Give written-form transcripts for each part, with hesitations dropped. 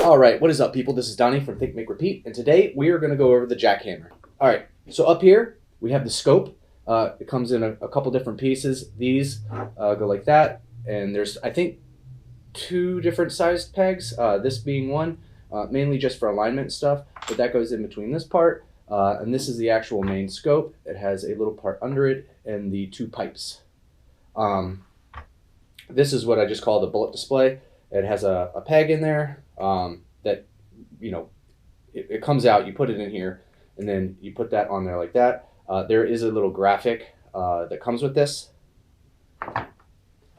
Alright, what is up people? This is Donnie from Think, Make, Repeat, and today we are going to go over the Jackhammer. Alright, so up here we have the scope. It comes in a couple different pieces. These go like that, and there's, I think, 2 different sized pegs, this being one, mainly just for alignment and stuff, but that goes in between this part, and this is the actual main scope. It has a little part under it and the 2 pipes. This is what I just call the bullet display. It has a peg in there that, you know, it comes out, you put it in here, and then you put that on there like that. There is a little graphic that comes with this.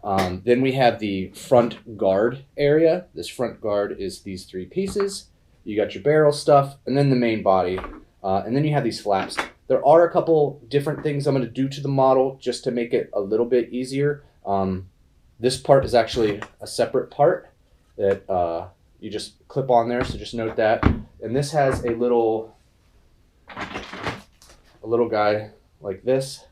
Then we have the front guard area. This front guard is these 3 pieces. You got your barrel stuff, and then the main body, and then you have these flaps. There are a couple different things I'm going to do to the model just to make it a little bit easier. This part is actually a separate part that you just clip on there, so just note that. And this has a little guy like this.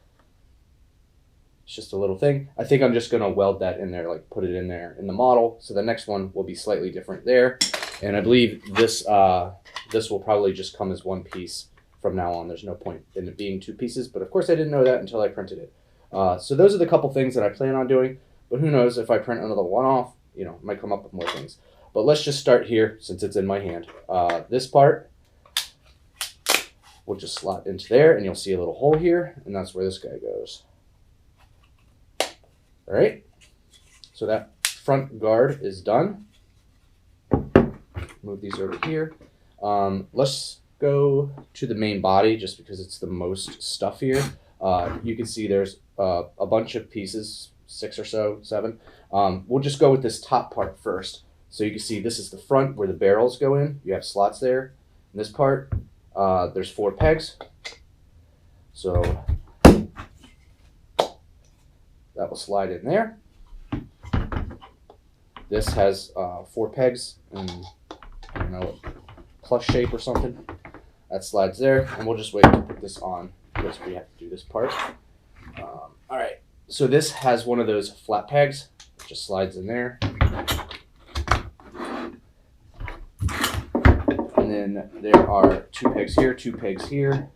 It's just a little thing. I think I'm just going to weld that in there, like put it in there in the model. So the next one will be slightly different there. And I believe this this will probably just come as one piece from now on. There's no point in it being 2 pieces, but of course I didn't know that until I printed it. So those are the couple things that I plan on doing, but who knows, if I print another one off, you know, I might come up with more things. But let's just start here since it's in my hand. This part will just slot into there, and you'll see a little hole here, and that's where this guy goes. All right, so that front guard is done. Move these over here. Let's go to the main body just because it's the most stuff here. You can see there's a bunch of pieces, 6 or so, 7. We'll just go with this top part first. So you can see this is the front where the barrels go in. You have slots there. In this part, there's 4 pegs. So that will slide in there. This has 4 pegs in, I don't know, plus shape or something. That slides there, and we'll just wait to put this on because we have to do this part. All right, so this has one of those flat pegs. It just slides in there. And then there are 2 pegs here, 2 pegs here.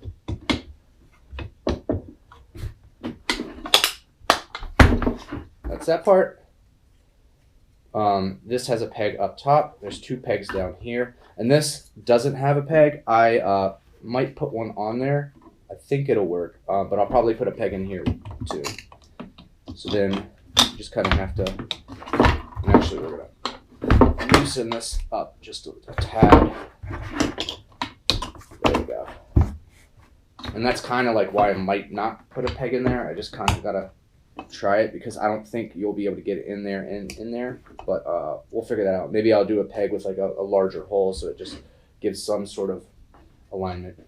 That's that part. This has a peg up top. There's 2 pegs down here. And this doesn't have a peg. I might put one on there. I think it'll work, but I'll probably put a peg in here too. So then you just kind of have to, and actually we're gonna loosen this up just a tad. There we go. And that's kind of like why I might not put a peg in there. I just kind of gotta try it because I don't think you'll be able to get it in there and in there, but we'll figure that out. Maybe I'll do a peg with like a larger hole so it just gives some sort of alignment.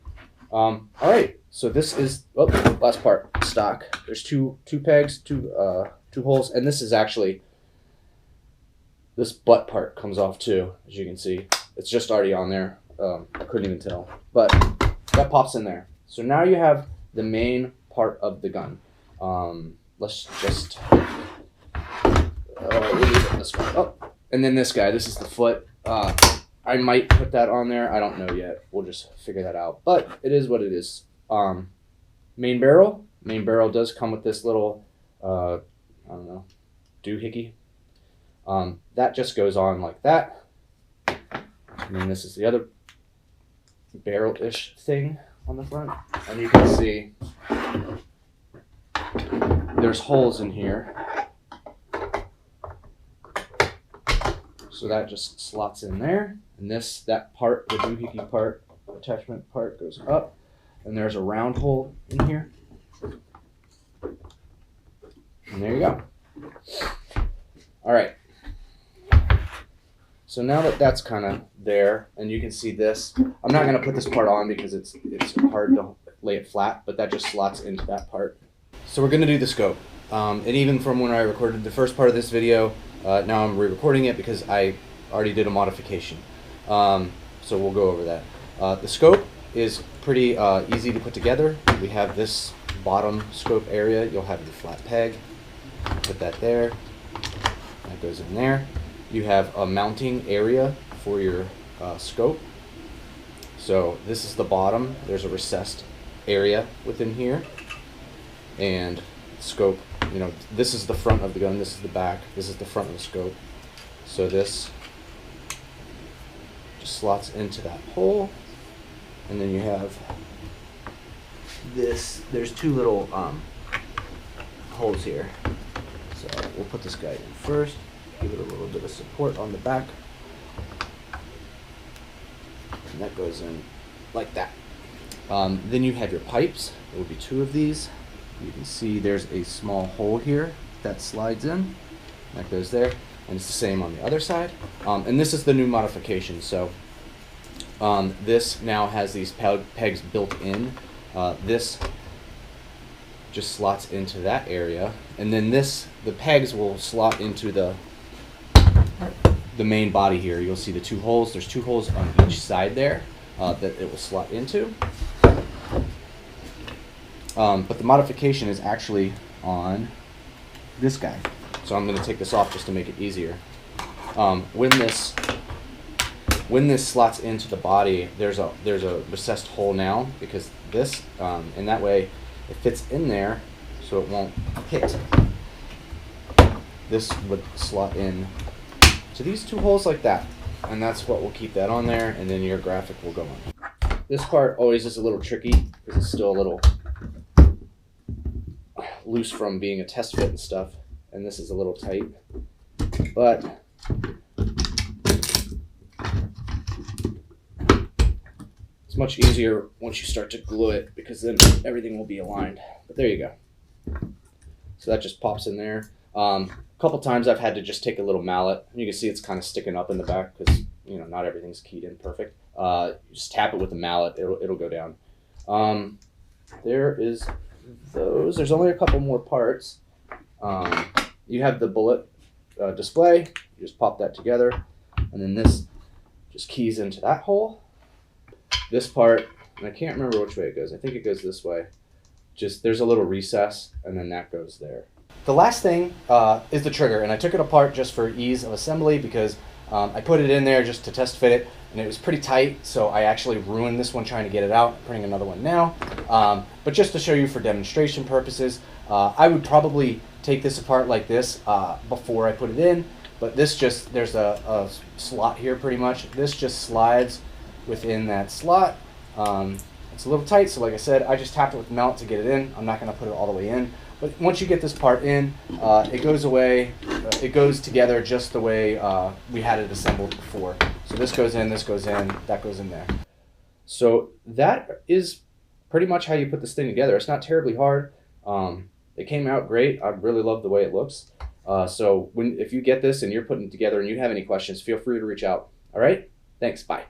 All right, so this is last part, stock. There's two pegs, two holes, and this is actually, this butt part comes off too, as you can see. It's just already on there. I couldn't even tell, but that pops in there. So now you have the main part of the gun. Let's just we'll leave it this way. Oh, and then this guy. This is the foot. I might put that on there. I don't know yet. We'll just figure that out. But it is what it is. Main barrel. Main barrel does come with this little I don't know, doohickey. That just goes on like that. And then this is the other barrel-ish thing on the front, and you can see there's holes in here, so that just slots in there, and that part, the doohickey part, attachment part, goes up, and there's a round hole in here, and there you go. All right, so now that that's kind of there, and you can see this, I'm not going to put this part on because it's hard to lay it flat, but that just slots into that part. So we're going to do the scope, and even from when I recorded the first part of this video, now I'm re-recording it because I already did a modification. So we'll go over that. The scope is pretty easy to put together. We have this bottom scope area. You'll have the flat peg. Put that there. That goes in there. You have a mounting area for your scope. So this is the bottom. There's a recessed area within here, and scope, you know, this is the front of the gun, this is the back, this is the front of the scope. So this just slots into that hole, and then you have this, there's two little holes here. So we'll put this guy in first, give it a little bit of support on the back, and that goes in like that. Then you have your pipes. There will be two of these. You can see there's a small hole here that slides in. That goes there, and it's the same on the other side. And this is the new modification. So this now has these pegs built in. This just slots into that area, and then the pegs will slot into the main body here. You'll see the two holes. There's two holes on each side there that it will slot into. But the modification is actually on this guy. So I'm going to take this off just to make it easier. When this slots into the body, there's a recessed hole now, because this, and that way it fits in there so it won't hit. This would slot in to these two holes like that, and that's what will keep that on there, and then your graphic will go on. This part always is a little tricky because it's still a little loose from being a test fit and stuff, and this is a little tight, but it's much easier once you start to glue it, because then everything will be aligned. But there you go. So that just pops in there. A couple times I've had to just take a little mallet. You can see it's kind of sticking up in the back because, you know, not everything's keyed in perfect. Just tap it with a mallet, it'll go down. There is those. There's only a couple more parts. You have the bullet display. You just pop that together, and then this just keys into that hole. This part, and I can't remember which way it goes. I think it goes this way. Just there's a little recess, and then that goes there. The last thing is the trigger, and I took it apart just for ease of assembly because I put it in there just to test fit it, and it was pretty tight, so I actually ruined this one trying to get it out. I'm putting another one now. But just to show you for demonstration purposes, I would probably take this apart like this before I put it in, but this just, there's a slot here pretty much. This just slides within that slot. It's a little tight, so like I said, I just tapped it with the mallet to get it in. I'm not going to put it all the way in. But once you get this part in, it goes away. It goes together just the way we had it assembled before. So this goes in, that goes in there. So that is pretty much how you put this thing together. It's not terribly hard. It came out great. I really love the way it looks. So if you get this and you're putting it together and you have any questions, feel free to reach out. All right? Thanks. Bye.